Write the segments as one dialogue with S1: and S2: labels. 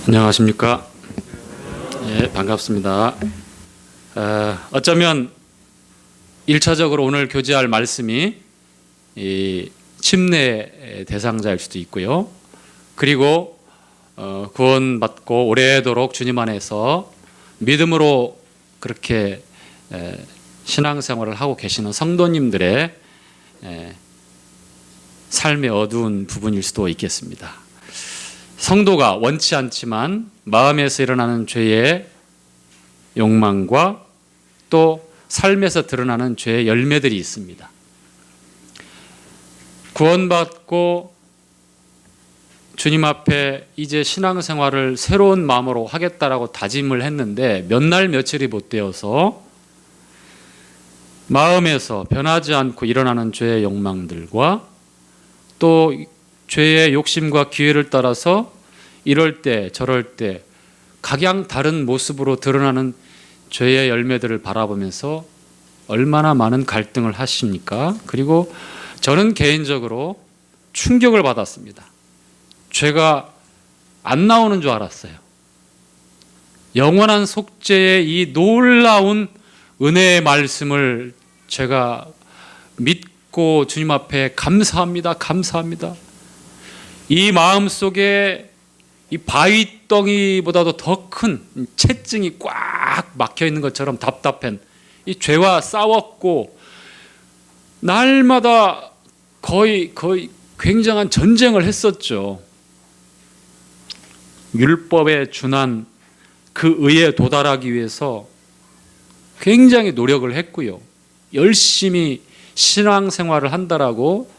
S1: 안녕하십니까? 예, 반갑습니다. 어쩌면 1차적으로 오늘 교제할 말씀이 이 침례 대상자일 수도 있고요. 그리고 구원받고 오래도록 주님 안에서 믿음으로 그렇게 신앙생활을 하고 계시는 성도님들의 삶의 어두운 부분일 수도 있겠습니다. 성도가 원치 않지만 마음에서 일어나는 죄의 욕망과 또 삶에서 드러나는 죄의 열매들이 있습니다. 구원받고 주님 앞에 이제 신앙생활을 새로운 마음으로 하겠다라고 다짐을 했는데 몇 날 며칠이 못 되어서 마음에서 변하지 않고 일어나는 죄의 욕망들과 또 죄의 욕심과 기회를 따라서 이럴 때 저럴 때 각양 다른 모습으로 드러나는 죄의 열매들을 바라보면서 얼마나 많은 갈등을 하십니까? 그리고 저는 개인적으로 충격을 받았습니다. 죄가 안 나오는 줄 알았어요. 영원한 속죄의 이 놀라운 은혜의 말씀을 제가 믿고 주님 앞에 감사합니다. 감사합니다. 이 마음속에 이 바위덩이보다도 더 큰 채증이 꽉 막혀 있는 것처럼 답답한 이 죄와 싸웠고 날마다 거의 굉장한 전쟁을 했었죠. 율법에 준한 그 의에 도달하기 위해서 굉장히 노력을 했고요. 열심히 신앙생활을 한다라고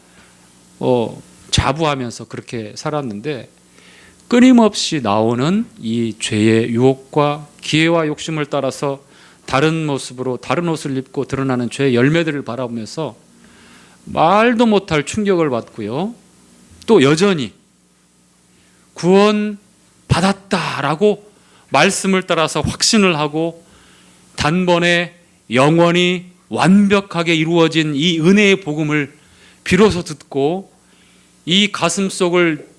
S1: 자부하면서 그렇게 살았는데 끊임없이 나오는 이 죄의 유혹과 기회와 욕심을 따라서 다른 모습으로 다른 옷을 입고 드러나는 죄의 열매들을 바라보면서 말도 못할 충격을 받고요. 또 여전히 구원 받았다라고 말씀을 따라서 확신을 하고 단번에 영원히 완벽하게 이루어진 이 은혜의 복음을 비로소 듣고 이 가슴 속을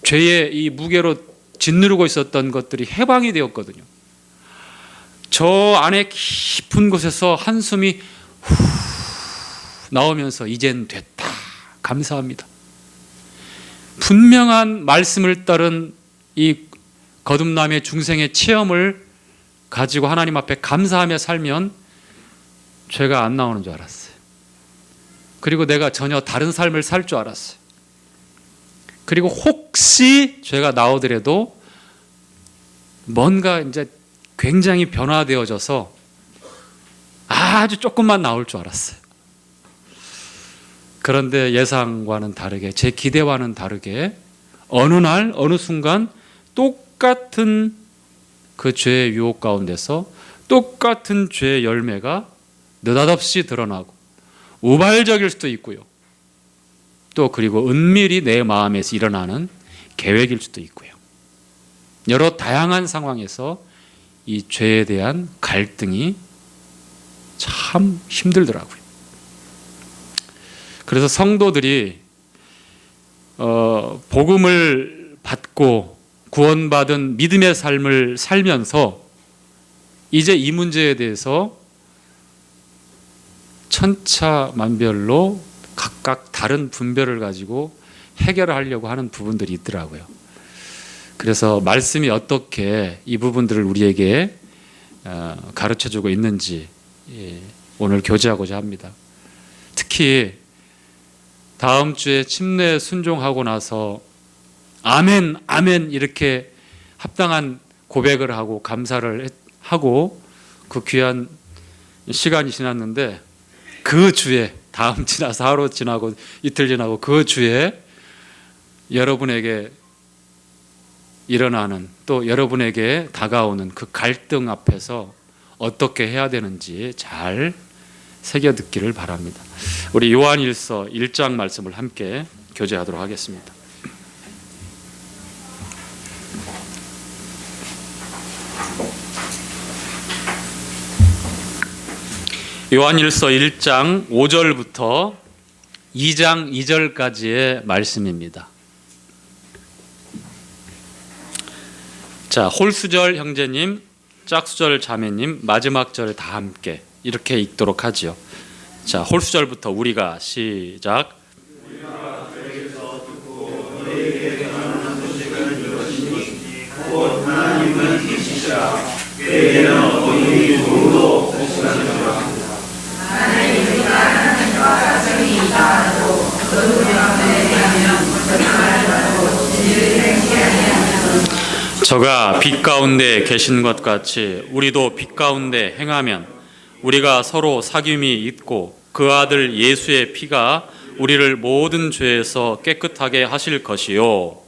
S1: 죄의 이 무게로 짓누르고 있었던 것들이 해방이 되었거든요. 저 안에 깊은 곳에서 한숨이 후 나오면서 이젠 됐다. 감사합니다. 분명한 말씀을 따른 이 거듭남의 중생의 체험을 가지고 하나님 앞에 감사하며 살면 죄가 안 나오는 줄 알았어요. 그리고 내가 전혀 다른 삶을 살 줄 알았어요. 그리고 혹시 죄가 나오더라도 뭔가 이제 굉장히 변화되어져서 아주 조금만 나올 줄 알았어요. 그런데 예상과는 다르게 제 기대와는 다르게 어느 날 어느 순간 똑같은 그 죄의 유혹 가운데서 똑같은 죄의 열매가 느닷없이 드러나고 우발적일 수도 있고요. 또 그리고 은밀히 내 마음에서 일어나는 계획일 수도 있고요. 여러 다양한 상황에서 이 죄에 대한 갈등이 참 힘들더라고요. 그래서 성도들이 복음을 받고 구원받은 믿음의 삶을 살면서 이제 이 문제에 대해서 천차만별로 각각 다른 분별을 가지고 해결하려고 하는 부분들이 있더라고요. 그래서 말씀이 어떻게 이 부분들을 우리에게 가르쳐주고 있는지 오늘 교제하고자 합니다. 특히 다음 주에 침례에 순종하고 나서 아멘 아멘 이렇게 합당한 고백을 하고 감사를 하고 그 귀한 시간이 지났는데 그 주에 다음 지나서 하루 지나고 이틀 지나고 그 주에 여러분에게 일어나는 또 여러분에게 다가오는 그 갈등 앞에서 어떻게 해야 되는지 잘 새겨 듣기를 바랍니다. 우리 요한일서 1장 말씀을 함께 교제하도록 하겠습니다. 요한일서 1장 5절부터 2장 2절까지의 말씀입니다. 자, 홀수절 형제님, 짝수절 자매님, 마지막 절 다 함께 이렇게 읽도록 하지요. 자, 홀수절부터 우리가 시작. 하나님은 계시시라. 그에게는 어디 누구도 없으시니라. 하나님과 하나님과 사정이 있다하고 그 누구를 행하면 거짓말하고 진리를 행치 아니하면 저가 빛 가운데 계신 것 같이 우리도 빛 가운데 행하면 우리가 서로 사귐이 있고 그 아들 예수의 피가 우리를 모든 죄에서 깨끗하게 하실 것이요.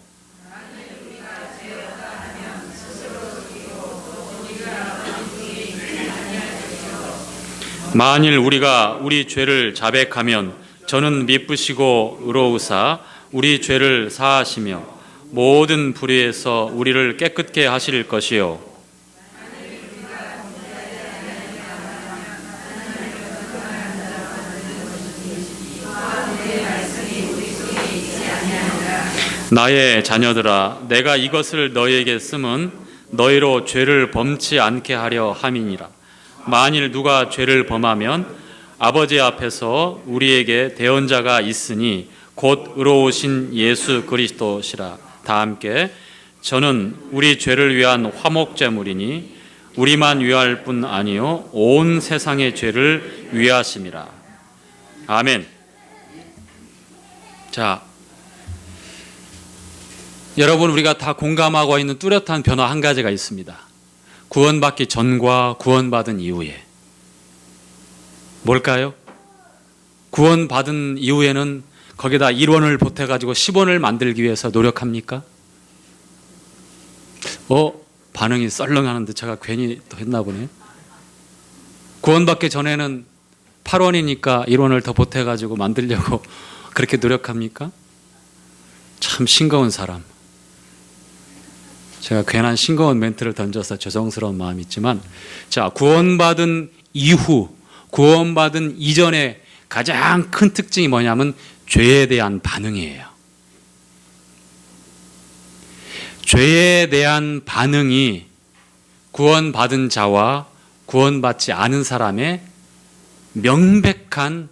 S1: 만일 우리가 우리 죄를 자백하면 저는 미쁘시고 의로우사 우리 죄를 사하시며 모든 불의에서 우리를 깨끗게 하실 것이요. 나의 자녀들아, 내가 이것을 너희에게 쓰면 너희로 죄를 범치 않게 하려 함이니라. 만일 누가 죄를 범하면 아버지 앞에서 우리에게 대언자가 있으니 곧 의로우신 예수 그리스도시라. 다 함께 저는 우리 죄를 위한 화목제물이니 우리만 위할 뿐 아니요 온 세상의 죄를 위하심이라. 아멘. 자, 여러분, 우리가 다 공감하고 있는 뚜렷한 변화 한 가지가 있습니다. 구원받기 전과 구원받은 이후에. 뭘까요? 구원받은 이후에는 거기다 1원을 보태가지고 10원을 만들기 위해서 노력합니까? 반응이 썰렁하는데 제가 괜히 또 했나 보네. 구원받기 전에는 8원이니까 1원을 더 보태가지고 만들려고 그렇게 노력합니까? 참 싱거운 사람. 제가 괜한 싱거운 멘트를 던져서 죄송스러운 마음이 있지만, 자, 구원받은 이후, 구원받은 이전에 가장 큰 특징이 뭐냐면 죄에 대한 반응이에요. 죄에 대한 반응이 구원받은 자와 구원받지 않은 사람의 명백한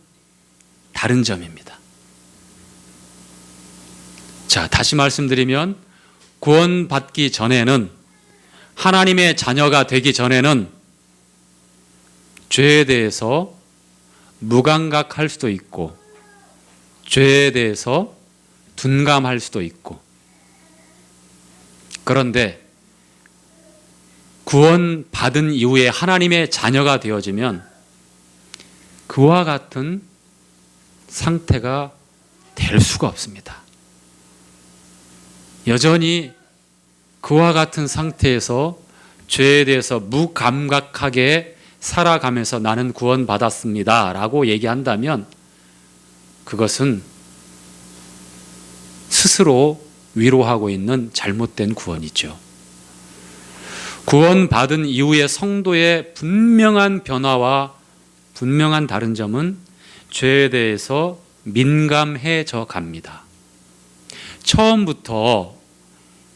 S1: 다른 점입니다. 자, 다시 말씀드리면 구원받기 전에는, 하나님의 자녀가 되기 전에는 죄에 대해서 무감각할 수도 있고 죄에 대해서 둔감할 수도 있고, 그런데 구원받은 이후에 하나님의 자녀가 되어지면 그와 같은 상태가 될 수가 없습니다. 여전히 그와 같은 상태에서 죄에 대해서 무감각하게 살아가면서 나는 구원받았습니다 라고 얘기한다면 그것은 스스로 위로하고 있는 잘못된 구원이죠. 구원받은 이후의 성도의 분명한 변화와 분명한 다른 점은 죄에 대해서 민감해져 갑니다. 처음부터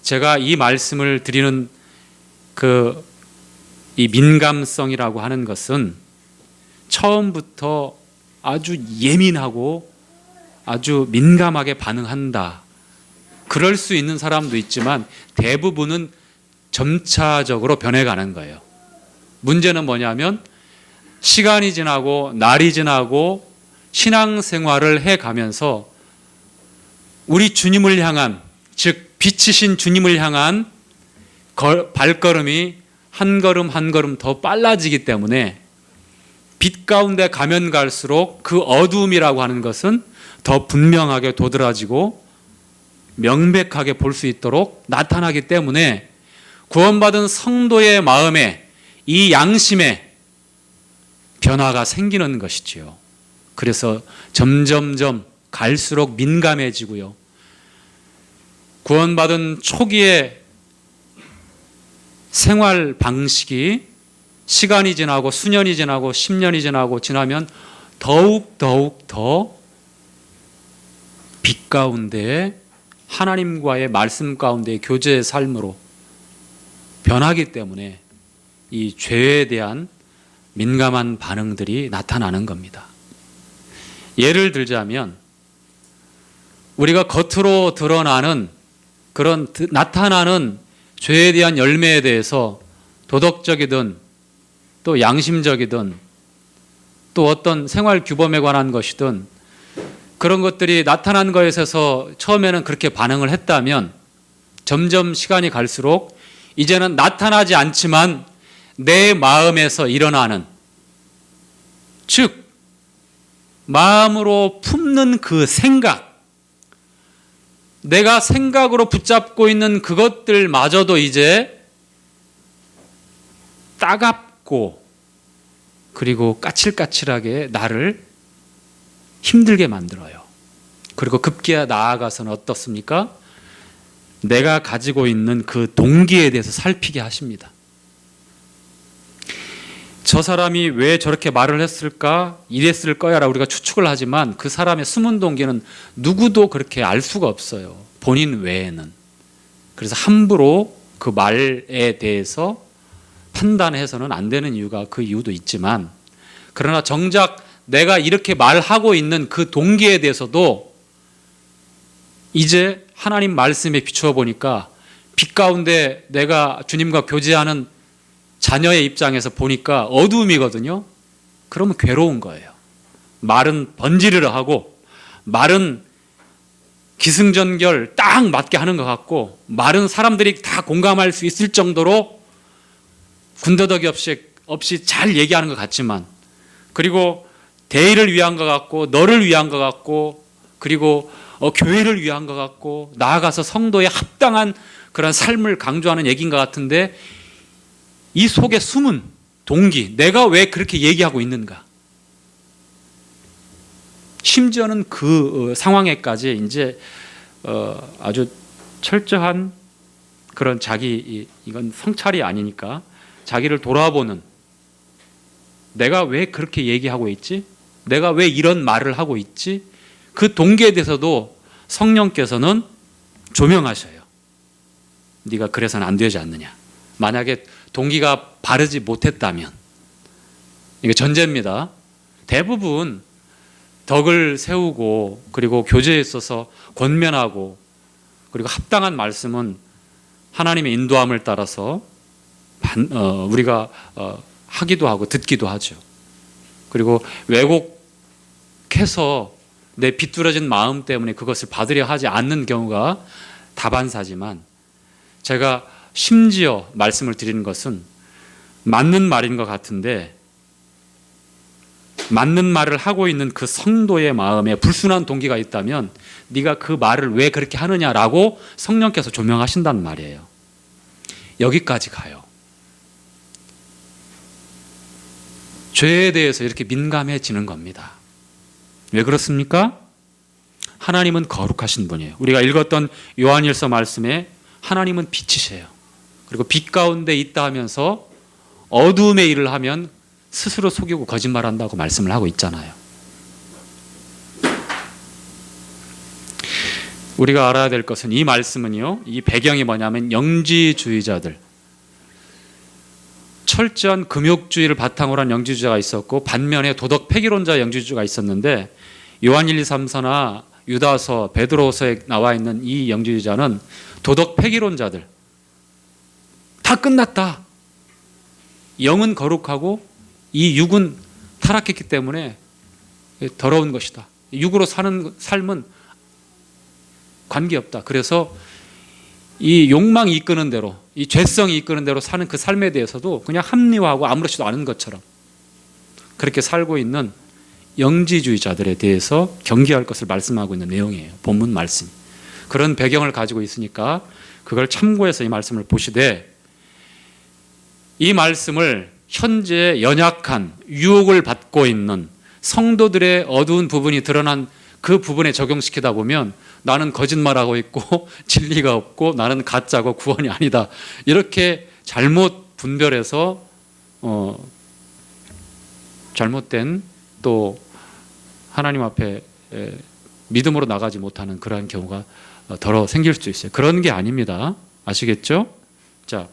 S1: 제가 이 말씀을 드리는 이 민감성이라고 하는 것은 처음부터 아주 예민하고 아주 민감하게 반응한다. 그럴 수 있는 사람도 있지만 대부분은 점차적으로 변해가는 거예요. 문제는 뭐냐면 시간이 지나고 날이 지나고 신앙생활을 해가면서 우리 주님을 향한, 즉 빛이신 주님을 향한 발걸음이 한 걸음 한 걸음 더 빨라지기 때문에 빛 가운데 가면 갈수록 그 어두움이라고 하는 것은 더 분명하게 도드라지고 명백하게 볼 수 있도록 나타나기 때문에 구원받은 성도의 마음에 이 양심에 변화가 생기는 것이지요. 그래서 점점점 갈수록 민감해지고요. 구원받은 초기의 생활 방식이 시간이 지나고 수년이 지나고 10년이 지나면 더욱 더 빛 가운데 하나님과의 말씀 가운데의 교제의 삶으로 변하기 때문에 이 죄에 대한 민감한 반응들이 나타나는 겁니다. 예를 들자면 우리가 겉으로 드러나는 그런 나타나는 죄에 대한 열매에 대해서 도덕적이든 또 양심적이든 또 어떤 생활 규범에 관한 것이든 그런 것들이 나타난 것에 있어서 처음에는 그렇게 반응을 했다면 점점 시간이 갈수록 이제는 나타나지 않지만 내 마음에서 일어나는, 즉 마음으로 품는 그 생각, 내가 생각으로 붙잡고 있는 그것들마저도 이제 따갑고 그리고 까칠까칠하게 나를 힘들게 만들어요. 그리고 급기야 나아가서는 어떻습니까? 내가 가지고 있는 그 동기에 대해서 살피게 하십니다. 저 사람이 왜 저렇게 말을 했을까? 이랬을 거야라고 우리가 추측을 하지만 그 사람의 숨은 동기는 누구도 그렇게 알 수가 없어요. 본인 외에는. 그래서 함부로 그 말에 대해서 판단해서는 안 되는 이유가 그 이유도 있지만, 그러나 정작 내가 이렇게 말하고 있는 그 동기에 대해서도 이제 하나님 말씀에 비추어 보니까 빛 가운데 내가 주님과 교제하는 자녀의 입장에서 보니까 어두움이거든요. 그러면 괴로운 거예요. 말은 번지르르 하고 말은 기승전결 딱 맞게 하는 것 같고 말은 사람들이 다 공감할 수 있을 정도로 군더더기 없이 잘 얘기하는 것 같지만, 그리고 대의를 위한 것 같고 너를 위한 것 같고 그리고 교회를 위한 것 같고 나아가서 성도에 합당한 그런 삶을 강조하는 얘기인 것 같은데 이 속에 숨은 동기, 내가 왜 그렇게 얘기하고 있는가? 심지어는 그 상황에까지 이제 아주 철저한 그런 이건 성찰이 아니니까 자기를 돌아보는, 내가 왜 그렇게 얘기하고 있지? 내가 왜 이런 말을 하고 있지? 그 동기에 대해서도 성령께서는 조명하셔요. 네가 그래서는 안 되지 않느냐. 만약에 동기가 바르지 못했다면, 이게 전제입니다. 대부분 덕을 세우고 그리고 교제에 있어서 권면하고 그리고 합당한 말씀은 하나님의 인도함을 따라서 우리가 하기도 하고 듣기도 하죠. 그리고 왜곡해서 내 비뚤어진 마음 때문에 그것을 받으려 하지 않는 경우가 다반사지만, 제가 심지어 말씀을 드리는 것은 맞는 말인 것 같은데 맞는 말을 하고 있는 그 성도의 마음에 불순한 동기가 있다면 네가 그 말을 왜 그렇게 하느냐라고 성령께서 조명하신단 말이에요. 여기까지 가요. 죄에 대해서 이렇게 민감해지는 겁니다. 왜 그렇습니까? 하나님은 거룩하신 분이에요. 우리가 읽었던 요한일서 말씀에 하나님은 빛이세요. 그리고 빛 가운데 있다 하면서 어두움의 일을 하면 스스로 속이고 거짓말한다고 말씀을 하고 있잖아요. 우리가 알아야 될 것은 이 말씀은요, 이 배경이 뭐냐면 영지주의자들, 철저한 금욕주의를 바탕으로 한 영지주의자가 있었고 반면에 도덕 폐기론자 영지주의자가 있었는데, 요한 1, 2, 3서나 유다서, 베드로서에 나와 있는 이 영지주의자는 도덕 폐기론자들, 다 끝났다. 영은 거룩하고 이 육은 타락했기 때문에 더러운 것이다. 육으로 사는 삶은 관계없다. 그래서 이 욕망이 이끄는 대로, 이 죄성이 이끄는 대로 사는 그 삶에 대해서도 그냥 합리화하고 아무렇지도 않은 것처럼 그렇게 살고 있는 영지주의자들에 대해서 경계할 것을 말씀하고 있는 내용이에요. 본문 말씀. 그런 배경을 가지고 있으니까 그걸 참고해서 이 말씀을 보시되, 이 말씀을 현재 연약한 유혹을 받고 있는 성도들의 어두운 부분이 드러난 그 부분에 적용시키다 보면 나는 거짓말하고 있고 진리가 없고 나는 가짜고 구원이 아니다, 이렇게 잘못 분별해서 잘못된 또 하나님 앞에 믿음으로 나가지 못하는 그러한 경우가 더러 생길 수 있어요. 그런 게 아닙니다. 아시겠죠? 자,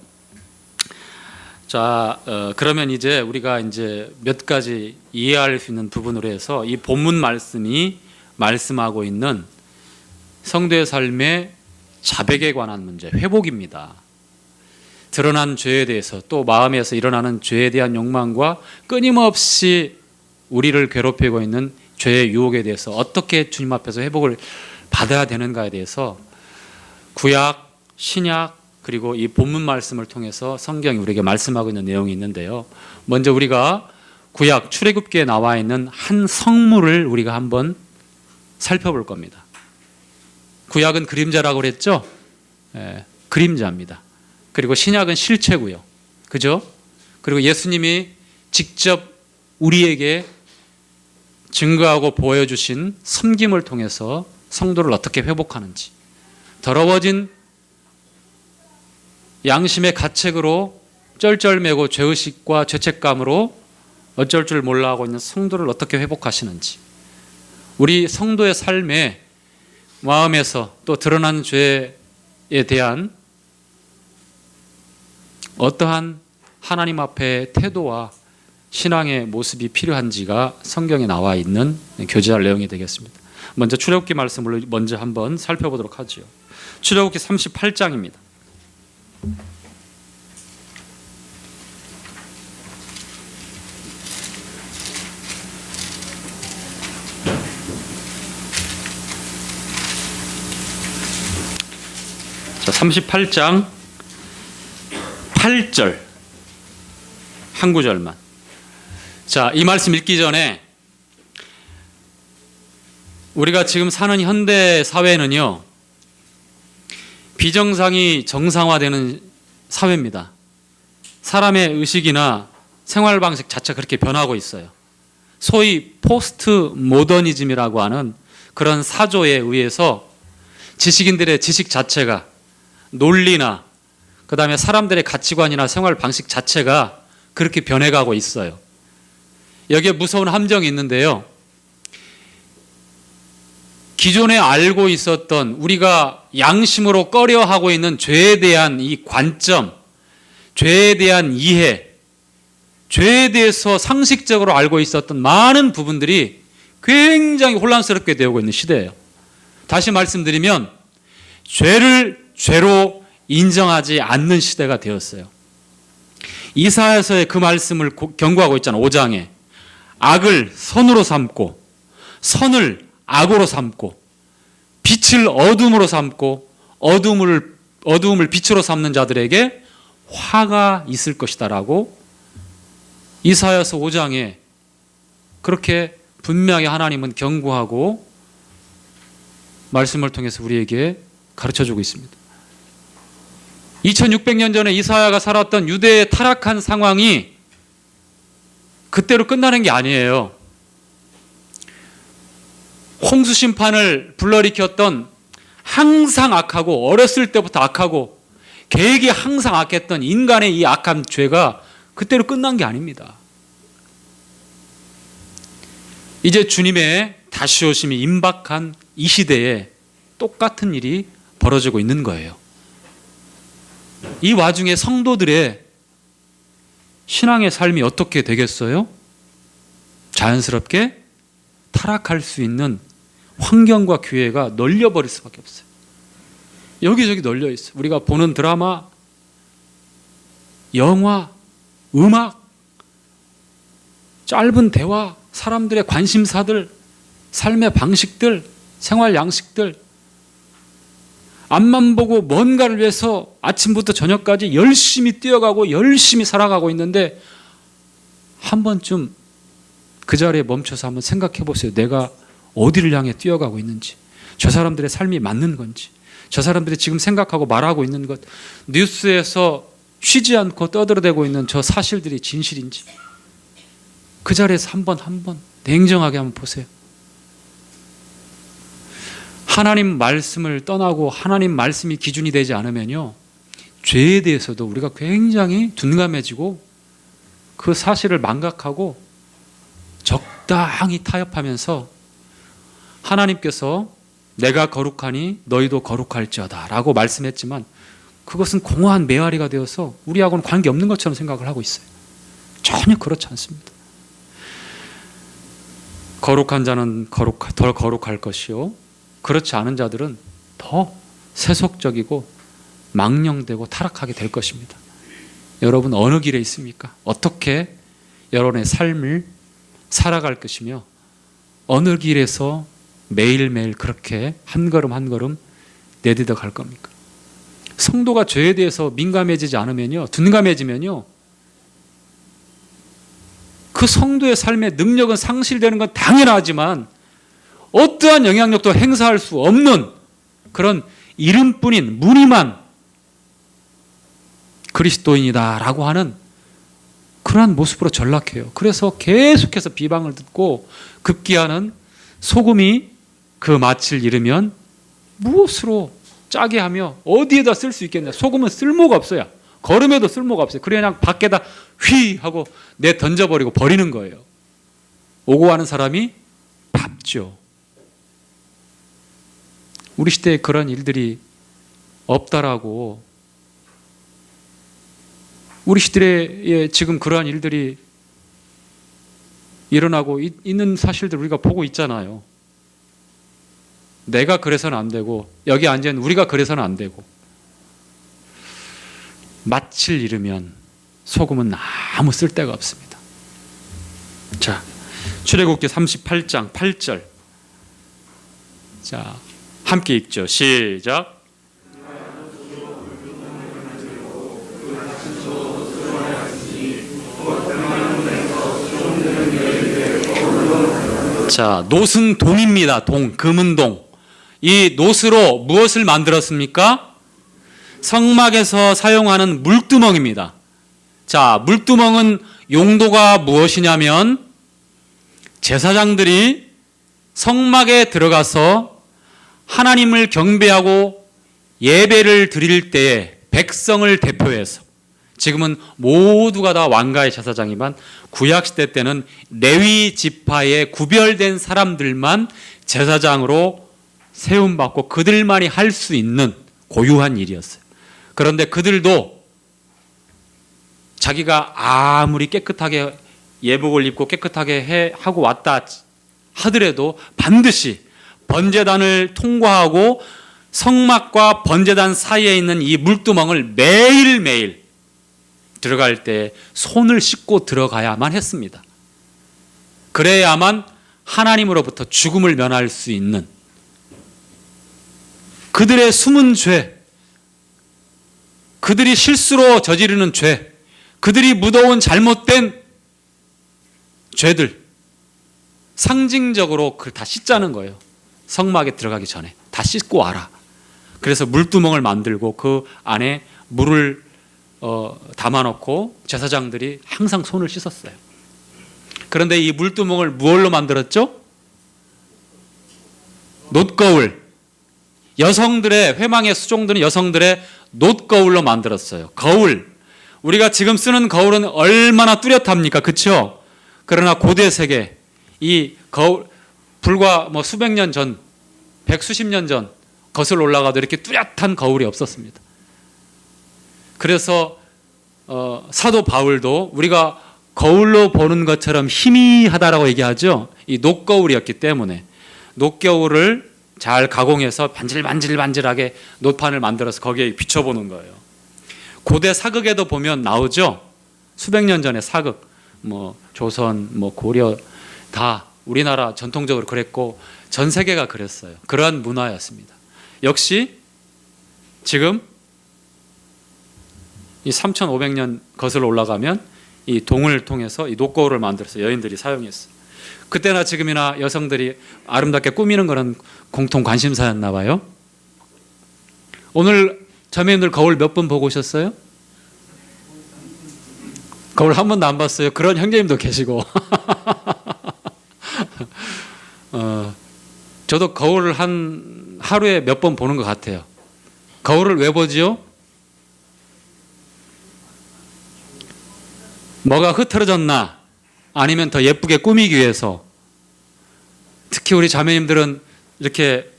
S1: 자, 그러면 이제 우리가 이제 몇 가지 이해할 수 있는 부분으로 해서 이 본문 말씀이 말씀하고 있는 성도의 삶의 자백에 관한 문제, 회복입니다. 드러난 죄에 대해서 또 마음에서 일어나는 죄에 대한 욕망과 끊임없이 우리를 괴롭히고 있는 죄의 유혹에 대해서 어떻게 주님 앞에서 회복을 받아야 되는가에 대해서 구약, 신약 그리고 이 본문 말씀을 통해서 성경이 우리에게 말씀하고 있는 내용이 있는데요. 먼저 우리가 구약 출애굽기에 나와 있는 한 성물을 우리가 한번 살펴볼 겁니다. 구약은 그림자라고 그랬죠? 그림자입니다. 그리고 신약은 실체고요. 그죠? 그리고 예수님이 직접 우리에게 증거하고 보여주신 섬김을 통해서 성도를 어떻게 회복하는지, 더러워진 양심의 가책으로 쩔쩔매고 죄의식과 죄책감으로 어쩔 줄 몰라 하고 있는 성도를 어떻게 회복하시는지, 우리 성도의 삶에 마음에서 또 드러난 죄에 대한 어떠한 하나님 앞에 태도와 신앙의 모습이 필요한지가 성경에 나와 있는 교제할 내용이 되겠습니다. 먼저 출애굽기 말씀을 먼저 한번 살펴보도록 하죠. 출애굽기 38장입니다. 자, 38장 8절 한 구절만. 자, 이 말씀 읽기 전에 우리가 지금 사는 현대 사회는요, 비정상이 정상화되는 사회입니다. 사람의 의식이나 생활 방식 자체가 그렇게 변하고 있어요. 소위 포스트 모더니즘이라고 하는 그런 사조에 의해서 지식인들의 지식 자체가, 논리나 그다음에 사람들의 가치관이나 생활 방식 자체가 그렇게 변해가고 있어요. 여기에 무서운 함정이 있는데요. 기존에 알고 있었던 우리가 양심으로 꺼려하고 있는 죄에 대한 이 관점, 죄에 대한 이해, 죄에 대해서 상식적으로 알고 있었던 많은 부분들이 굉장히 혼란스럽게 되고 있는 시대예요. 다시 말씀드리면 죄를 죄로 인정하지 않는 시대가 되었어요. 이사야서의 그 말씀을 경고하고 있잖아요. 5장에 악을 선으로 삼고 선을 악으로 삼고 빛을 어둠으로 삼고 어둠을 빛으로 삼는 자들에게 화가 있을 것이다라고 이사야서 5장에 그렇게 분명히 하나님은 경고하고 말씀을 통해서 우리에게 가르쳐주고 있습니다. 2600년 전에 이사야가 살았던 유대의 타락한 상황이 그때로 끝나는 게 아니에요. 홍수 심판을 불러일으켰던 항상 악하고 어렸을 때부터 악하고 계획이 항상 악했던 인간의 이 악한 죄가 그때로 끝난 게 아닙니다. 이제 주님의 다시 오심이 임박한 이 시대에 똑같은 일이 벌어지고 있는 거예요. 이 와중에 성도들의 신앙의 삶이 어떻게 되겠어요? 자연스럽게 타락할 수 있는 환경과 기회가 널려버릴 수밖에 없어요. 여기저기 널려 있어요. 우리가 보는 드라마, 영화, 음악, 짧은 대화, 사람들의 관심사들, 삶의 방식들, 생활 양식들, 앞만 보고 뭔가를 위해서 아침부터 저녁까지 열심히 뛰어가고 열심히 살아가고 있는데 한 번쯤 그 자리에 멈춰서 한번 생각해 보세요. 내가 어디를 향해 뛰어가고 있는지, 저 사람들의 삶이 맞는 건지, 저 사람들이 지금 생각하고 말하고 있는 것, 뉴스에서 쉬지 않고 떠들어대고 있는 저 사실들이 진실인지 그 자리에서 한 번 냉정하게 한번 보세요. 하나님 말씀을 떠나고 하나님 말씀이 기준이 되지 않으면요, 죄에 대해서도 우리가 굉장히 둔감해지고 그 사실을 망각하고 적당히 타협하면서 하나님께서 내가 거룩하니 너희도 거룩할지어다 라고 말씀했지만 그것은 공허한 메아리가 되어서 우리하고는 관계없는 것처럼 생각을 하고 있어요. 전혀 그렇지 않습니다. 거룩한 자는 더 거룩할 것이요, 그렇지 않은 자들은 더 세속적이고 망령되고 타락하게 될 것입니다. 여러분 어느 길에 있습니까? 어떻게 여러분의 삶을 살아갈 것이며 어느 길에서 매일매일 그렇게 한 걸음 한 걸음 내딛어 갈 겁니까? 성도가 죄에 대해서 민감해지지 않으면요, 둔감해지면요, 그 성도의 삶의 능력은 상실되는 건 당연하지만 어떠한 영향력도 행사할 수 없는 그런 이름뿐인 무늬만 그리스도인이다라고 하는 그러한 모습으로 전락해요. 그래서 계속해서 비방을 듣고 급기야는 소금이 그 맛을 잃으면 무엇으로 짜게 하며 어디에다 쓸 수 있겠냐. 소금은 쓸모가 없어요. 걸음에도 쓸모가 없어요. 그냥 밖에다 휘 하고 내 던져버리고 버리는 거예요. 오고 가는 사람이 밟죠. 우리 시대에 그런 일들이 없다라고, 우리 시대에 지금 그러한 일들이 일어나고 있는 사실들 우리가 보고 있잖아요. 내가 그래서는 안 되고 여기 앉아있는 우리가 그래서는 안 되고, 맛을 잃으면 소금은 아무 쓸데가 없습니다. 자, 출애굽기 38장 8절. 자, 함께 읽죠. 시작. 자, 놋은 동입니다. 동, 금은 동. 이 놋으로 무엇을 만들었습니까? 성막에서 사용하는 물두멍입니다. 자, 물두멍은 용도가 무엇이냐면 제사장들이 성막에 들어가서 하나님을 경배하고 예배를 드릴 때에 백성을 대표해서, 지금은 모두가 다 왕가의 제사장이지만 구약시대 때는 레위 지파에 구별된 사람들만 제사장으로 세움받고 그들만이 할 수 있는 고유한 일이었어요. 그런데 그들도 자기가 아무리 깨끗하게 예복을 입고 깨끗하게 하고 왔다 하더라도 반드시 번제단을 통과하고 성막과 번제단 사이에 있는 이 물두멍을 매일매일 들어갈 때 손을 씻고 들어가야만 했습니다. 그래야만 하나님으로부터 죽음을 면할 수 있는 그들의 숨은 죄, 그들이 실수로 저지르는 죄, 그들이 묻어온 잘못된 죄들, 상징적으로 그걸 다 씻자는 거예요. 성막에 들어가기 전에 다 씻고 와라. 그래서 물두멍을 만들고 그 안에 물을 담아놓고 제사장들이 항상 손을 씻었어요. 그런데 이 물두멍을 무엇로 만들었죠? 놋거울. 여성들의, 회망에 수종드는 여성들의 놋거울로 만들었어요. 거울. 우리가 지금 쓰는 거울은 얼마나 뚜렷합니까? 그렇죠? 그러나 고대 세계 이 거울, 불과 수백 년 전, 백수십 년 전 거슬러 올라가도 이렇게 뚜렷한 거울이 없었습니다. 그래서 사도 바울도 우리가 거울로 보는 것처럼 희미하다라고 얘기하죠. 이 놋거울이었기 때문에 놋거울을 잘 가공해서 반질반질반질하게 놋판을 만들어서 거기에 비춰보는 거예요. 고대 사극에도 보면 나오죠. 수백 년 전에 사극, 조선, 고려 다 우리나라 전통적으로 그랬고 전 세계가 그랬어요. 그러한 문화였습니다. 역시 지금 이 3,500년 거슬러 올라가면 이 동을 통해서 이 놋거울을 만들어서 여인들이 사용했어요. 그때나 지금이나 여성들이 아름답게 꾸미는 거는 공통 관심사였나 봐요. 오늘 자매님들 거울 몇 번 보고 오셨어요? 거울 한 번도 안 봤어요. 그런 형제님도 계시고. 저도 거울을 한 하루에 몇 번 보는 것 같아요. 거울을 왜 보지요? 뭐가 흐트러졌나? 아니면 더 예쁘게 꾸미기 위해서. 특히 우리 자매님들은 이렇게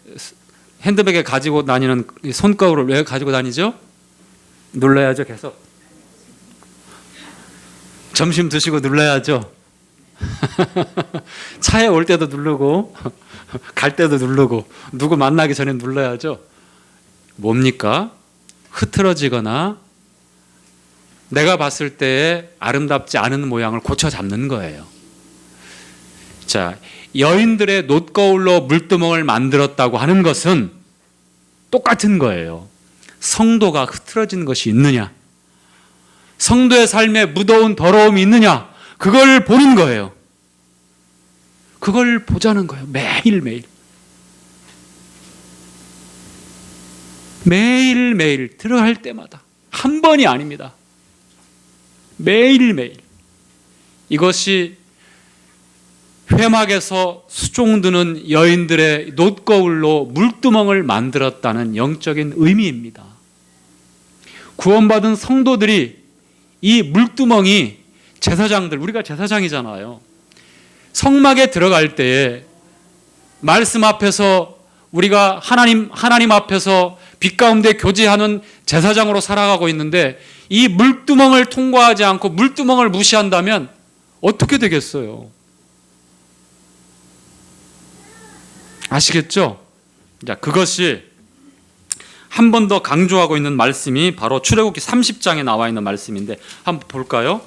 S1: 핸드백에 가지고 다니는 손거울을 왜 가지고 다니죠? 눌러야죠. 계속. 점심 드시고 눌러야죠. 차에 올 때도 누르고 갈 때도 누르고 누구 만나기 전에 눌러야죠. 뭡니까? 흐트러지거나 내가 봤을 때 아름답지 않은 모양을 고쳐 잡는 거예요. 자, 여인들의 놋거울로 물두멍을 만들었다고 하는 것은 똑같은 거예요. 성도가 흐트러진 것이 있느냐, 성도의 삶에 무더운 더러움이 있느냐, 그걸 보는 거예요. 그걸 보자는 거예요. 매일매일. 매일매일 들어갈 때마다. 한 번이 아닙니다. 매일매일. 이것이 회막에서 수종드는 여인들의 놋거울로 물두멍을 만들었다는 영적인 의미입니다. 구원받은 성도들이 이 물두멍이 제사장들, 우리가 제사장이잖아요. 성막에 들어갈 때에 말씀 앞에서 우리가 하나님 앞에서 빛 가운데 교제하는 제사장으로 살아가고 있는데 이 물두멍을 통과하지 않고 물두멍을 무시한다면 어떻게 되겠어요? 아시겠죠? 자, 그것이 한 번 더 강조하고 있는 말씀이 바로 출애굽기 30장에 나와 있는 말씀인데 한번 볼까요?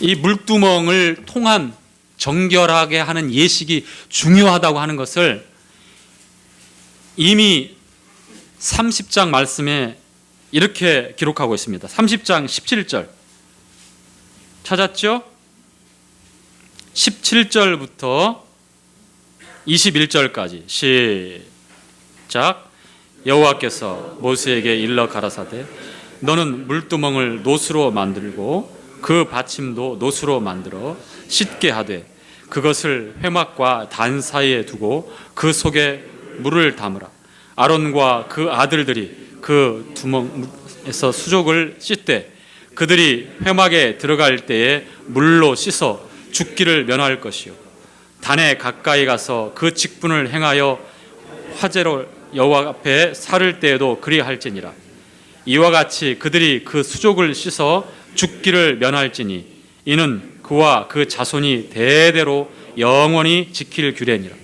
S1: 이 물두멍을 통한 정결하게 하는 예식이 중요하다고 하는 것을 이미 30장 말씀에 이렇게 기록하고 있습니다. 30장 17절 찾았죠? 17절부터 21절까지 시작. 여호와께서 모세에게 일러 가라사대 너는 물두멍을 놋으로 만들고 그 받침도 놋으로 만들어 씻게 하되 그것을 회막과 단 사이에 두고 그 속에 물을 담으라. 아론과 그 아들들이 그 두멍에서 수족을 씻되 그들이 회막에 들어갈 때에 물로 씻어 죽기를 면할 것이요 단에 가까이 가서 그 직분을 행하여 화제로 여호와 앞에 살을 때에도 그리할지니라. 이와 같이 그들이 그 수족을 씻어 죽기를 면할지니 이는 그와 그 자손이 대대로 영원히 지킬 규례니라.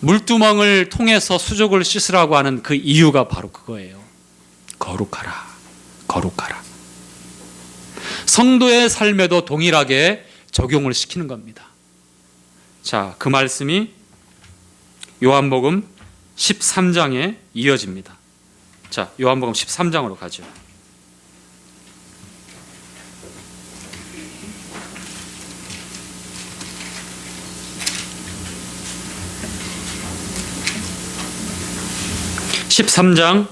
S1: 물두멍을 통해서 수족을 씻으라고 하는 그 이유가 바로 그거예요. 거룩하라, 거룩하라. 성도의 삶에도 동일하게 적용을 시키는 겁니다. 자, 그 말씀이 요한복음 13장에 이어집니다. 자, 요한복음 13장으로 가죠. (13장)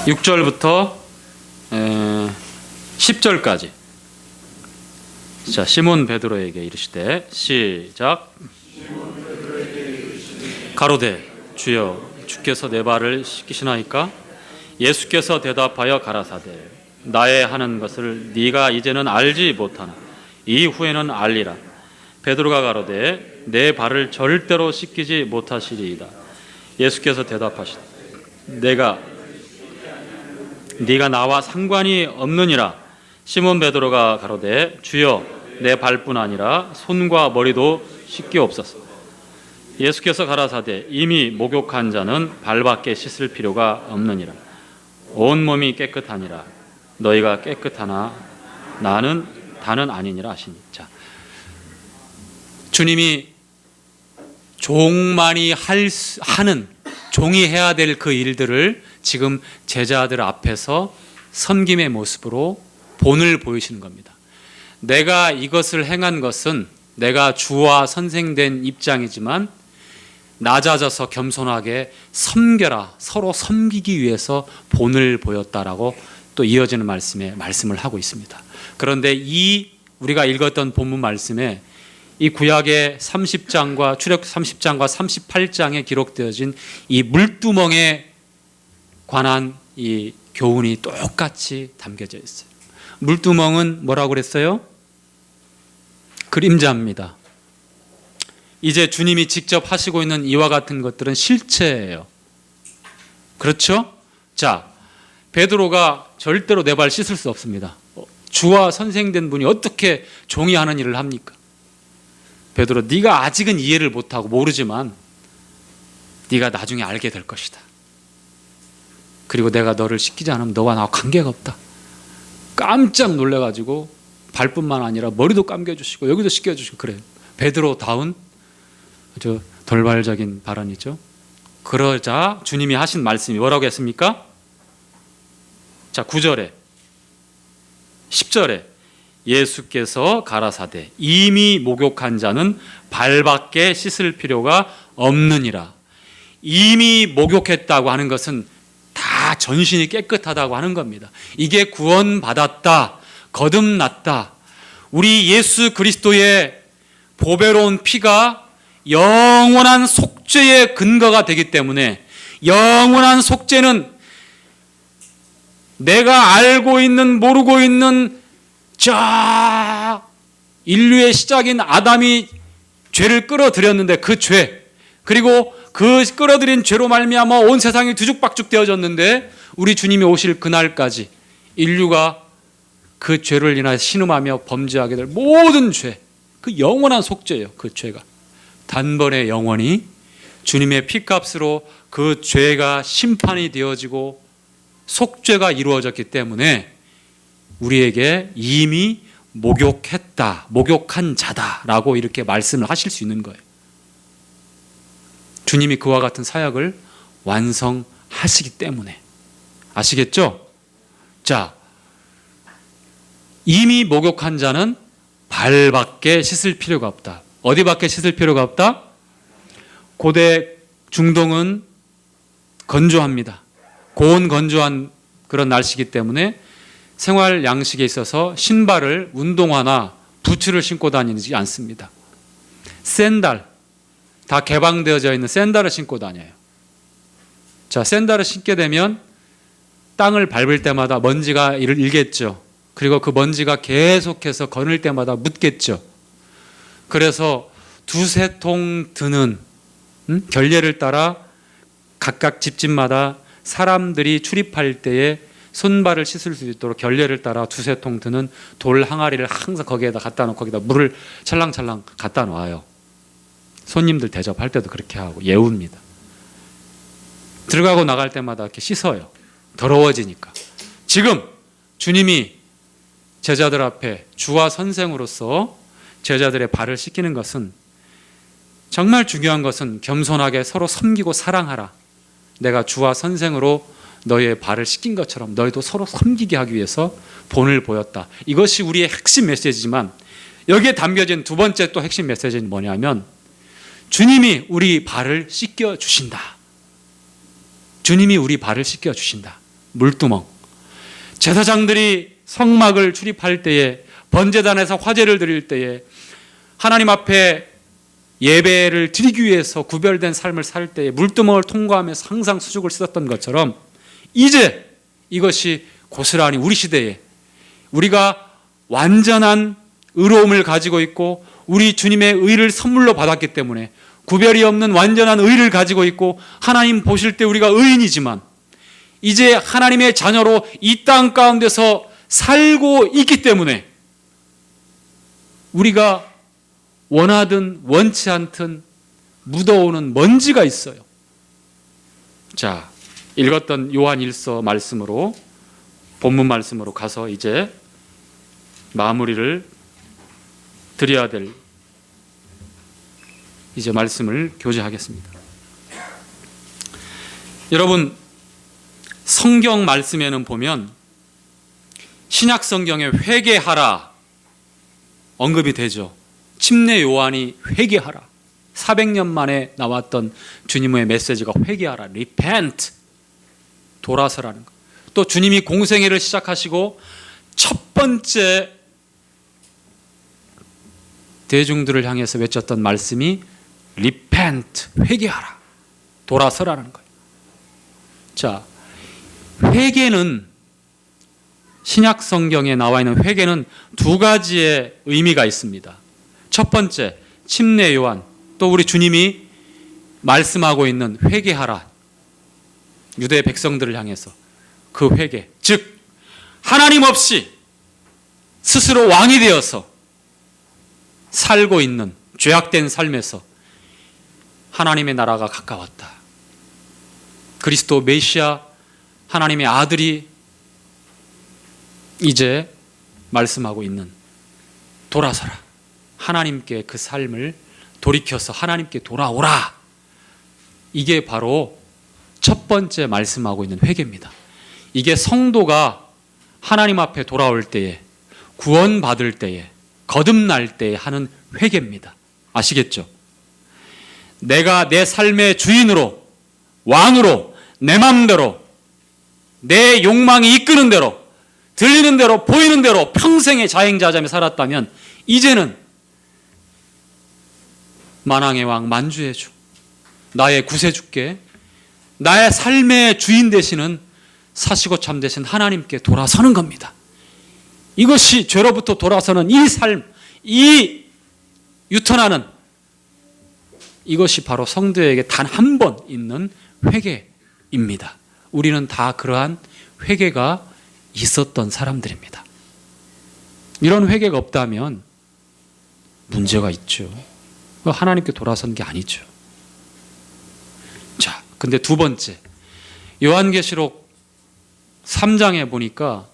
S1: 6절부터 10절까지. 자, 시몬 베드로에게 이르시되 시작. 가로되 주여 주께서 내 발을 씻기시나이까? 예수께서 대답하여 가라사대 나의 하는 것을 네가 이제는 알지 못하나 이후에는 알리라. 베드로가 가로되 내 발을 절대로 씻기지 못하시리이다. 예수께서 대답하시되 네가 나와 상관이 없느니라. 시몬 베드로가 가로되 주여 내 발뿐 아니라 손과 머리도 씻기옵소서. 예수께서 가라사대 이미 목욕한 자는 발밖에 씻을 필요가 없느니라. 온 몸이 깨끗하니라. 너희가 깨끗하나 다는 아니니라 하시니. 자, 주님이 종만이 하는 종이 해야 될 그 일들을 지금 제자들 앞에서 섬김의 모습으로 본을 보이시는 겁니다. 내가 이것을 행한 것은 내가 주와 선생된 입장이지만 낮아져서 겸손하게 섬겨라, 서로 섬기기 위해서 본을 보였다라고 또 이어지는 말씀에 말씀을 하고 있습니다. 그런데 이 우리가 읽었던 본문 말씀에 이 구약의 30장과 출애굽 30장과 38장에 기록되어진 이 물두멍에 관한 이 교훈이 똑같이 담겨져 있어요. 물두멍은 뭐라고 그랬어요? 그림자입니다. 이제 주님이 직접 하시고 있는 이와 같은 것들은 실체예요. 그렇죠? 자, 베드로가 절대로 내 발 씻을 수 없습니다. 주와 선생된 분이 어떻게 종이 하는 일을 합니까? 베드로, 네가 아직은 이해를 못하고 모르지만 네가 나중에 알게 될 것이다. 그리고 내가 너를 씻기지 않으면 너와 나와 관계가 없다. 깜짝 놀래가지고 발뿐만 아니라 머리도 감겨주시고 여기도 씻겨주시고 그래요. 베드로다운 아주 돌발적인 발언이죠. 그러자 주님이 하신 말씀이 뭐라고 했습니까? 자, 9절에 10절에 예수께서 가라사대 이미 목욕한 자는 발밖에 씻을 필요가 없느니라. 이미 목욕했다고 하는 것은 다 전신이 깨끗하다고 하는 겁니다. 이게 구원받았다, 거듭났다. 우리 예수 그리스도의 보배로운 피가 영원한 속죄의 근거가 되기 때문에, 영원한 속죄는 내가 알고 있는 모르고 있는 저 인류의 시작인 아담이 죄를 끌어들였는데 그 죄, 그리고 그 끌어들인 죄로 말미암아 온 세상이 뒤죽박죽 되어졌는데 우리 주님이 오실 그날까지 인류가 그 죄를 인하여 신음하며 범죄하게 될 모든 죄, 그 영원한 속죄예요. 그 죄가 단번에 영원히 주님의 피값으로 그 죄가 심판이 되어지고 속죄가 이루어졌기 때문에 우리에게 이미 목욕했다, 목욕한 자다라고 이렇게 말씀을 하실 수 있는 거예요. 주님이 그와 같은 사역을 완성하시기 때문에. 아시겠죠? 자, 이미 목욕한 자는 발밖에 씻을 필요가 없다. 어디밖에 씻을 필요가 없다? 고대 중동은 건조합니다. 고온 건조한 그런 날씨이기 때문에 생활 양식에 있어서 신발을 운동화나 부츠를 신고 다니지 않습니다. 샌들, 다 개방되어져 있는 샌들을 신고 다녀요. 자, 샌들을 신게 되면 땅을 밟을 때마다 먼지가 일겠죠. 그리고 그 먼지가 계속해서 거닐 때마다 묻겠죠. 그래서 두세 통 드는 결례를 따라 각각 집집마다 사람들이 출입할 때에 손발을 씻을 수 있도록 결례를 따라 두세 통 드는 돌 항아리를 항상 거기에다 갖다 놓고 거기다 물을 찰랑찰랑 갖다 놔요. 손님들 대접할 때도 그렇게 하고 예우입니다. 들어가고 나갈 때마다 이렇게 씻어요. 더러워지니까. 지금 주님이 제자들 앞에 주와 선생으로서 제자들의 발을 씻기는 것은, 정말 중요한 것은 겸손하게 서로 섬기고 사랑하라. 내가 주와 선생으로 너의 발을 씻긴 것처럼 너희도 서로 섬기게 하기 위해서 본을 보였다. 이것이 우리의 핵심 메시지지만, 여기에 담겨진 두 번째 또 핵심 메시지는 뭐냐면 주님이 우리 발을 씻겨 주신다. 주님이 우리 발을 씻겨 주신다. 물두멍. 제사장들이 성막을 출입할 때에, 번제단에서 화제를 드릴 때에, 하나님 앞에 예배를 드리기 위해서 구별된 삶을 살 때에 물두멍을 통과하면서 항상 수죽을 씻었던 것처럼, 이제 이것이 고스란히 우리 시대에 우리가 완전한 의로움을 가지고 있고 우리 주님의 의를 선물로 받았기 때문에 구별이 없는 완전한 의를 가지고 있고 하나님 보실 때 우리가 의인이지만 이제 하나님의 자녀로 이 땅 가운데서 살고 있기 때문에 우리가 원하든 원치 않든 묻어오는 먼지가 있어요. 자, 읽었던 요한 1서 말씀으로, 본문 말씀으로 가서 이제 마무리를 드려야 될 이제 말씀을 교제하겠습니다. 여러분, 성경 말씀에는 보면 신약 성경에 회개하라 언급이 되죠. 침례 요한이 회개하라. 400년 만에 나왔던 주님의 메시지가 회개하라, repent, 돌아서라는 것. 또 주님이 공생애를 시작하시고 첫 번째 대중들을 향해서 외쳤던 말씀이 repent, 회개하라, 돌아서라는 거예요. 자, 회개는, 신약 성경에 나와 있는 회개는 두 가지의 의미가 있습니다. 첫 번째, 침례 요한, 또 우리 주님이 말씀하고 있는 회개하라. 유대 백성들을 향해서 그 회개, 즉 하나님 없이 스스로 왕이 되어서 살고 있는 죄악된 삶에서 하나님의 나라가 가까웠다. 그리스도 메시아 하나님의 아들이 이제 말씀하고 있는 돌아서라. 하나님께 그 삶을 돌이켜서 하나님께 돌아오라. 이게 바로 첫 번째 말씀하고 있는 회개입니다. 이게 성도가 하나님 앞에 돌아올 때에, 구원받을 때에, 거듭날 때에 하는 회개입니다. 아시겠죠? 내가 내 삶의 주인으로, 왕으로, 내 맘대로, 내 욕망이 이끄는 대로, 들리는 대로, 보이는 대로 평생의 자행자jam에 살았다면 이제는 만왕의 왕, 만주의 주, 나의 구세주께, 나의 삶의 주인 되시는 사시고 참되신 하나님께 돌아서는 겁니다. 이것이 죄로부터 돌아서는 이 삶, 이 유턴하는 이것이 바로 성도에게 단 한 번 있는 회개입니다. 우리는 다 그러한 회개가 있었던 사람들입니다. 이런 회개가 없다면 문제가 있죠. 하나님께 돌아선 게 아니죠. 자, 근데 두 번째, 요한계시록 3장에 보니까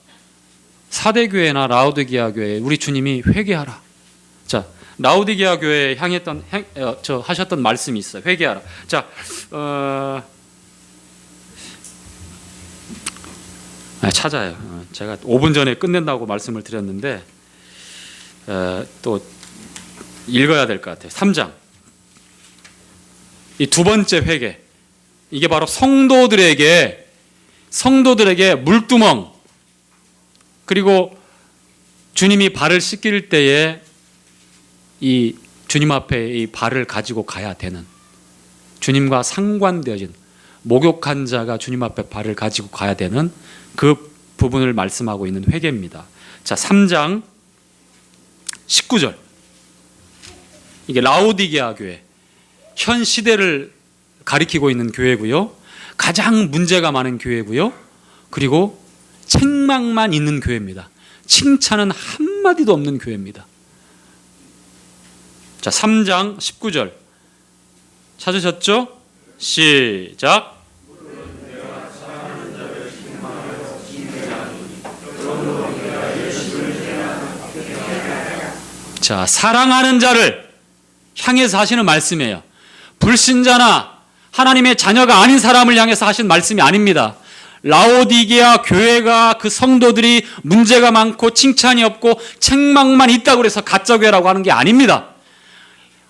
S1: 사대교회나 라오디게아 교회 우리 주님이 회개하라. 자, 라오디게아 교회에 하셨던 말씀이 있어요. 회개하라. 자, 찾아요. 제가 5분 전에 끝낸다고 말씀을 드렸는데 또 읽어야 될 것 같아요. 3장. 이 두 번째 회개. 이게 바로 성도들에게 물두멍, 그리고 주님이 발을 씻길 때에 이 주님 앞에 이 발을 가지고 가야 되는, 주님과 상관되어진 목욕한 자가 주님 앞에 발을 가지고 가야 되는 그 부분을 말씀하고 있는 회개입니다. 자, 3장 19절. 이게 라오디게아 교회, 현 시대를 가리키고 있는 교회고요. 가장 문제가 많은 교회고요. 그리고 책망만 있는 교회입니다. 칭찬은 한마디도 없는 교회입니다. 자, 3장 19절 찾으셨죠? 시작. 자, 사랑하는 자를 향해서 하시는 말씀이에요. 불신자나 하나님의 자녀가 아닌 사람을 향해서 하신 말씀이 아닙니다. 라오디게아 교회가, 그 성도들이 문제가 많고 칭찬이 없고 책망만 있다고 해서 가짜교회라고 하는 게 아닙니다.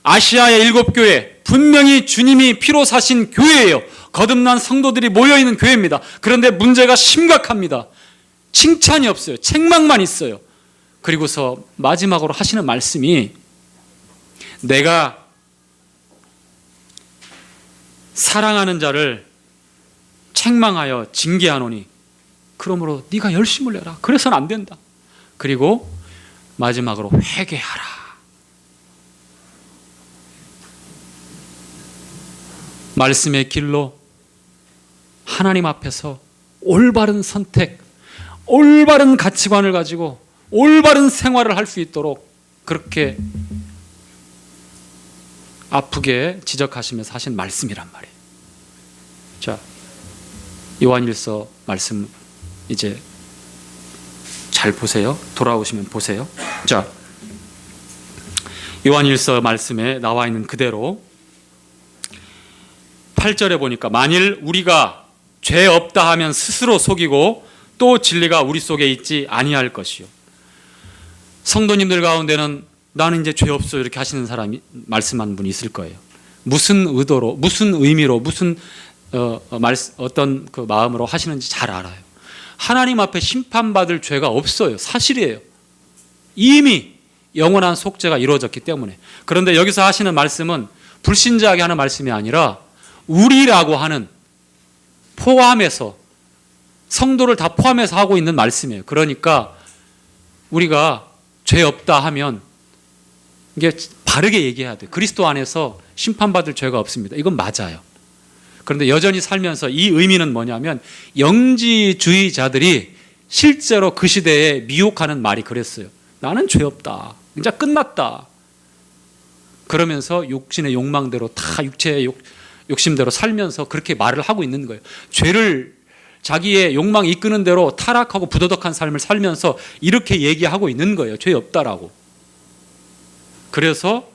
S1: 아시아의 7교회, 분명히 주님이 피로 사신 교회예요. 거듭난 성도들이 모여있는 교회입니다. 그런데 문제가 심각합니다. 칭찬이 없어요. 책망만 있어요. 그리고서 마지막으로 하시는 말씀이, 내가 사랑하는 자를 책망하여 징계하노니 그러므로 네가 열심을 내라. 그래서는 안 된다. 그리고 마지막으로 회개하라. 말씀의 길로 하나님 앞에서 올바른 선택, 올바른 가치관을 가지고 올바른 생활을 할 수 있도록 그렇게 아프게 지적하시면서 하신 말씀이란 말이에요. 자, 요한일서 말씀 이제 잘 보세요. 돌아오시면 보세요. 자, 요한일서 말씀에 나와 있는 그대로 8절에 보니까, 만일 우리가 죄 없다 하면 스스로 속이고 또 진리가 우리 속에 있지 아니할 것이요. 성도님들 가운데는 나는 이제 죄 없어 이렇게 하시는 사람이, 말씀하는 분이 있을 거예요. 무슨 의도로, 무슨 의미로, 무슨 어떤 그 마음으로 하시는지 잘 알아요. 하나님 앞에 심판받을 죄가 없어요. 사실이에요. 이미 영원한 속죄가 이루어졌기 때문에. 그런데 여기서 하시는 말씀은 불신자에게 하는 말씀이 아니라 우리라고 하는, 포함해서, 성도를 다 포함해서 하고 있는 말씀이에요. 그러니까 우리가 죄 없다 하면 이게 바르게 얘기해야 돼요. 그리스도 안에서 심판받을 죄가 없습니다. 이건 맞아요. 그런데 여전히 살면서 이 의미는 뭐냐면 영지주의자들이 실제로 그 시대에 미혹하는 말이 그랬어요. 나는 죄 없다. 이제 끝났다. 그러면서 육신의 욕망대로 다 육체의 욕심대로 살면서 그렇게 말을 하고 있는 거예요. 죄를 자기의 욕망이 이끄는 대로 타락하고 부도덕한 삶을 살면서 이렇게 얘기하고 있는 거예요. 죄 없다라고. 그래서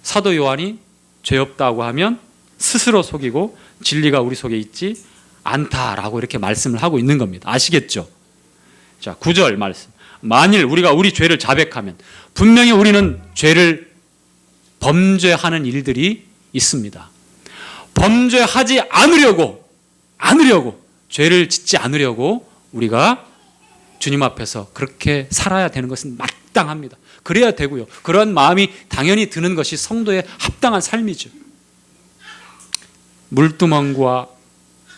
S1: 사도 요한이 죄 없다고 하면 스스로 속이고 진리가 우리 속에 있지 않다라고 이렇게 말씀을 하고 있는 겁니다. 아시겠죠? 자, 9절 말씀. 만일 우리가 우리 죄를 자백하면 분명히 우리는 죄를 범죄하는 일들이 있습니다. 범죄하지 않으려고 죄를 짓지 않으려고 우리가 주님 앞에서 그렇게 살아야 되는 것은 마땅합니다. 그래야 되고요. 그런 마음이 당연히 드는 것이 성도의 합당한 삶이죠. 물두멍과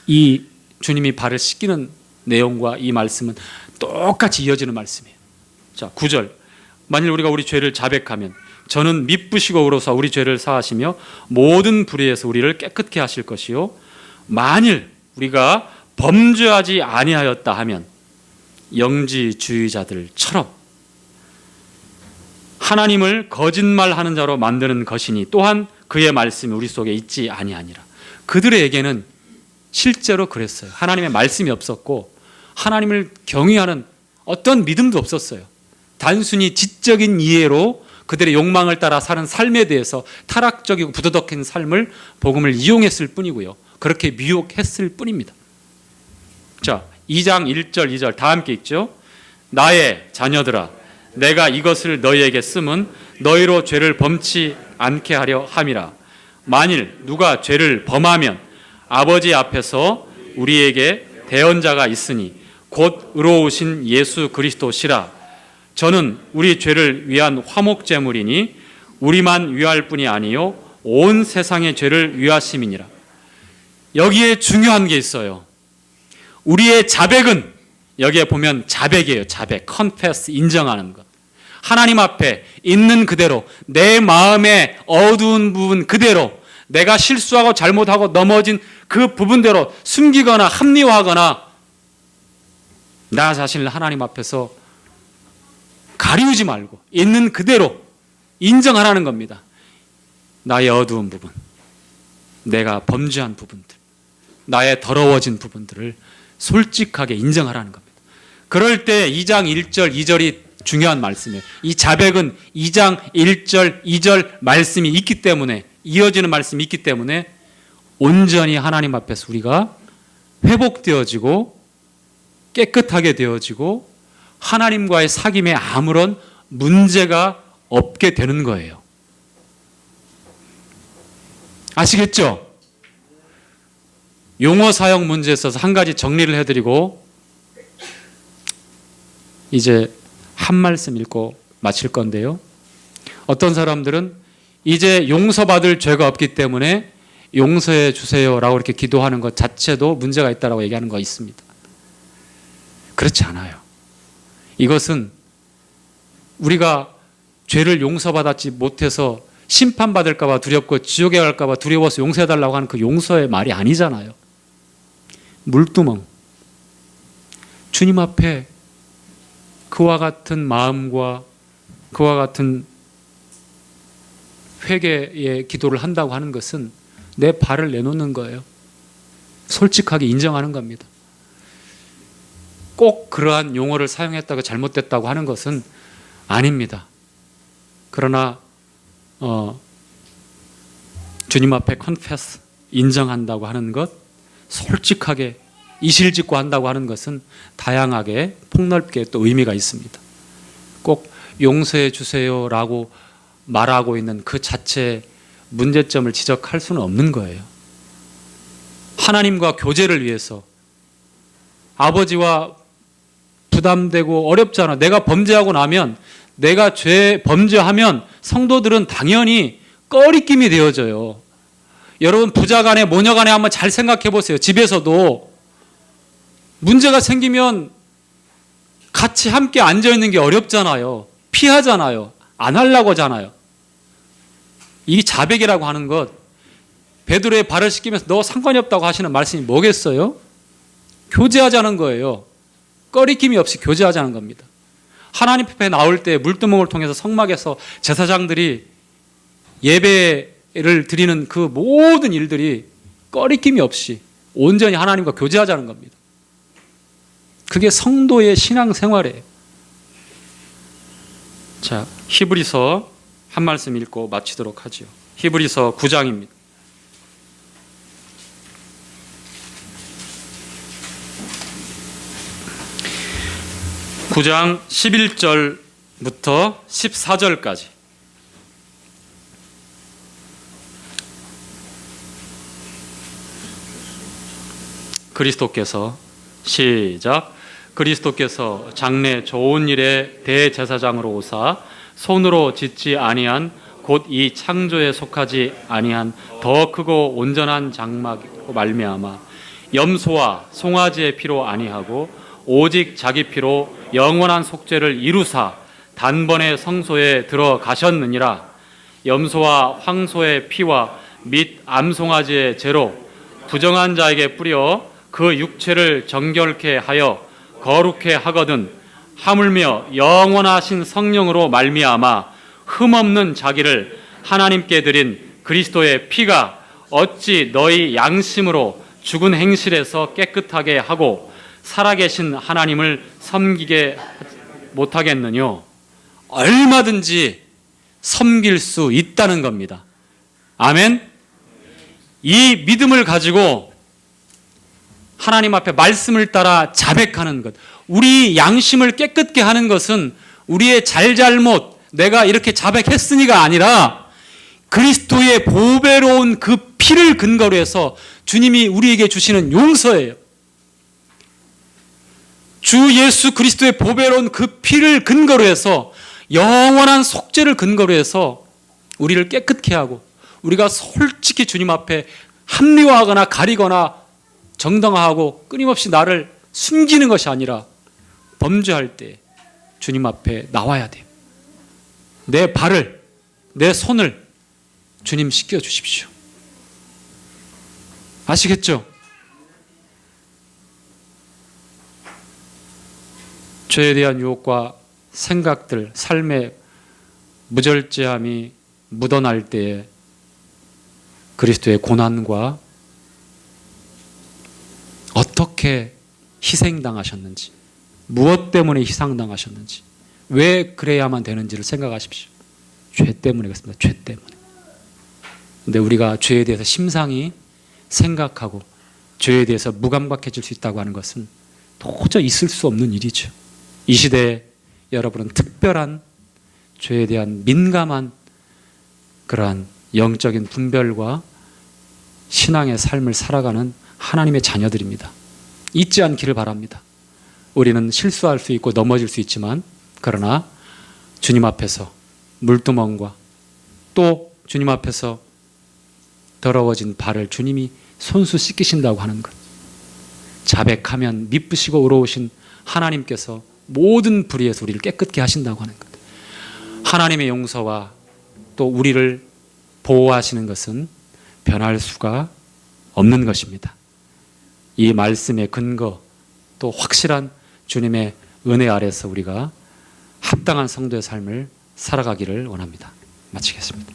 S1: 이 주님이 발을 씻기는 내용과 이 말씀은 똑같이 이어지는 말씀이에요. 자, 9절. 만일 우리가 우리 죄를 자백하면 저는 미쁘시고 의로사 우리 죄를 사하시며 모든 불의에서 우리를 깨끗게 하실 것이요 만일 우리가 범죄하지 아니하였다 하면 영지주의자들처럼 하나님을 거짓말하는 자로 만드는 것이니 또한 그의 말씀이 우리 속에 있지 아니하니라. 그들에게는 실제로 그랬어요. 하나님의 말씀이 없었고 하나님을 경외하는 어떤 믿음도 없었어요. 단순히 지적인 이해로 그들의 욕망을 따라 사는 삶에 대해서 타락적이고 부도덕한 삶을 복음을 이용했을 뿐이고요. 그렇게 미혹했을 뿐입니다. 자, 2장 1절 2절 다 함께 읽죠. 나의 자녀들아 내가 이것을 너희에게 쓰면 너희로 죄를 범치 않게 하려 함이라. 만일 누가 죄를 범하면 아버지 앞에서 우리에게 대언자가 있으니 곧 의로우신 예수 그리스도시라. 저는 우리 죄를 위한 화목제물이니 우리만 위할 뿐이 아니요 온 세상의 죄를 위하심이니라. 여기에 중요한 게 있어요. 우리의 자백은 여기에 보면 자백이에요. 자백, confess, 인정하는 것. 하나님 앞에 있는 그대로 내 마음의 어두운 부분 그대로 내가 실수하고 잘못하고 넘어진 그 부분대로 숨기거나 합리화하거나 나 자신을 하나님 앞에서 가리우지 말고 있는 그대로 인정하라는 겁니다. 나의 어두운 부분, 내가 범죄한 부분들, 나의 더러워진 부분들을 솔직하게 인정하라는 겁니다. 그럴 때 2장 1절 2절이 중요한 말씀이에요. 이 자백은 2장 1절 2절 말씀이 있기 때문에 이어지는 말씀이 있기 때문에 온전히 하나님 앞에서 우리가 회복되어지고 깨끗하게 되어지고 하나님과의 사귐에 아무런 문제가 없게 되는 거예요. 아시겠죠? 용어 사용 문제에 있어서 한 가지 정리를 해드리고 이제 한 말씀 읽고 마칠 건데요. 어떤 사람들은 이제 용서받을 죄가 없기 때문에 용서해 주세요라고 이렇게 기도하는 것 자체도 문제가 있다라고 얘기하는 거 있습니다. 그렇지 않아요. 이것은 우리가 죄를 용서받았지 못해서 심판받을까 봐 두렵고 지옥에 갈까 봐 두려워서 용서해달라고 하는 그 용서의 말이 아니잖아요. 물두멍. 주님 앞에 그와 같은 마음과 그와 같은 회개의 기도를 한다고 하는 것은 내 발을 내놓는 거예요. 솔직하게 인정하는 겁니다. 꼭 그러한 용어를 사용했다고 잘못됐다고 하는 것은 아닙니다. 그러나 주님 앞에 confess, 인정한다고 하는 것, 솔직하게 이실직고 한다고 하는 것은 다양하게 폭넓게 또 의미가 있습니다. 꼭 용서해 주세요라고 말하고 있는 그 자체의 문제점을 지적할 수는 없는 거예요. 하나님과 교제를 위해서 아버지와 부담되고 어렵잖아. 내가 범죄하고 나면 내가 범죄하면 성도들은 당연히 꺼리낌이 되어져요. 여러분 부자간에 모녀간에 한번 잘 생각해 보세요. 집에서도 문제가 생기면 같이 함께 앉아 있는 게 어렵잖아요. 피하잖아요. 안 하려고 하잖아요. 이 자백이라고 하는 것, 베드로의 발을 씻기면서 너 상관이 없다고 하시는 말씀이 뭐겠어요? 교제하자는 거예요. 꺼리낌이 없이 교제하자는 겁니다. 하나님 앞에 나올 때 물두멍을 통해서 성막에서 제사장들이 예배를 드리는 그 모든 일들이 꺼리낌이 없이 온전히 하나님과 교제하자는 겁니다. 그게 성도의 신앙생활이에요. 자, 히브리서 한 말씀 읽고 마치도록 하죠. 히브리서 9장입니다. (9장) 11절부터 14절까지. 그리스도께서 시작. 그리스도께서 장래 좋은 일에 대제사장으로 오사 손으로 짓지 아니한 곧 이 창조에 속하지 아니한 더 크고 온전한 장막으로 말미암아 염소와 송아지의 피로 아니하고 오직 자기 피로 영원한 속죄를 이루사 단번에 성소에 들어가셨느니라. 염소와 황소의 피와 및 암송아지의 죄로 부정한 자에게 뿌려 그 육체를 정결케 하여 거룩해 하거든 하물며 영원하신 성령으로 말미암아 흠없는 자기를 하나님께 드린 그리스도의 피가 어찌 너희 양심으로 죽은 행실에서 깨끗하게 하고 살아계신 하나님을 섬기게 못하겠느뇨? 얼마든지 섬길 수 있다는 겁니다. 아멘. 이 믿음을 가지고 하나님 앞에 말씀을 따라 자백하는 것, 우리 양심을 깨끗게 하는 것은 우리의 잘잘못, 내가 이렇게 자백했으니가 아니라 그리스도의 보배로운 그 피를 근거로 해서 주님이 우리에게 주시는 용서예요. 주 예수 그리스도의 보배로운 그 피를 근거로 해서 영원한 속죄를 근거로 해서 우리를 깨끗게 하고 우리가 솔직히 주님 앞에 합리화하거나 가리거나 정당화하고 끊임없이 나를 숨기는 것이 아니라 범죄할 때 주님 앞에 나와야 돼요. 내 발을, 내 손을 주님 씻겨 주십시오. 아시겠죠? 죄에 대한 유혹과 생각들, 삶의 무절제함이 묻어날 때에 그리스도의 고난과 어떻게 희생당하셨는지, 무엇 때문에 희생당하셨는지, 왜 그래야만 되는지를 생각하십시오. 죄 때문에 그렇습니다. 죄 때문에. 근데 우리가 죄에 대해서 심상히 생각하고 죄에 대해서 무감각해질 수 있다고 하는 것은 도저히 있을 수 없는 일이죠. 이 시대에 여러분은 특별한 죄에 대한 민감한 그러한 영적인 분별과 신앙의 삶을 살아가는 하나님의 자녀들입니다. 잊지 않기를 바랍니다. 우리는 실수할 수 있고 넘어질 수 있지만 그러나 주님 앞에서 물두멍과 또 주님 앞에서 더러워진 발을 주님이 손수 씻기신다고 하는 것, 자백하면 미쁘시고 의로우신 하나님께서 모든 불의에서 우리를 깨끗게 하신다고 하는 것, 하나님의 용서와 또 우리를 보호하시는 것은 변할 수가 없는 것입니다. 이 말씀의 근거 또 확실한 주님의 은혜 아래서 우리가 합당한 성도의 삶을 살아가기를 원합니다. 마치겠습니다.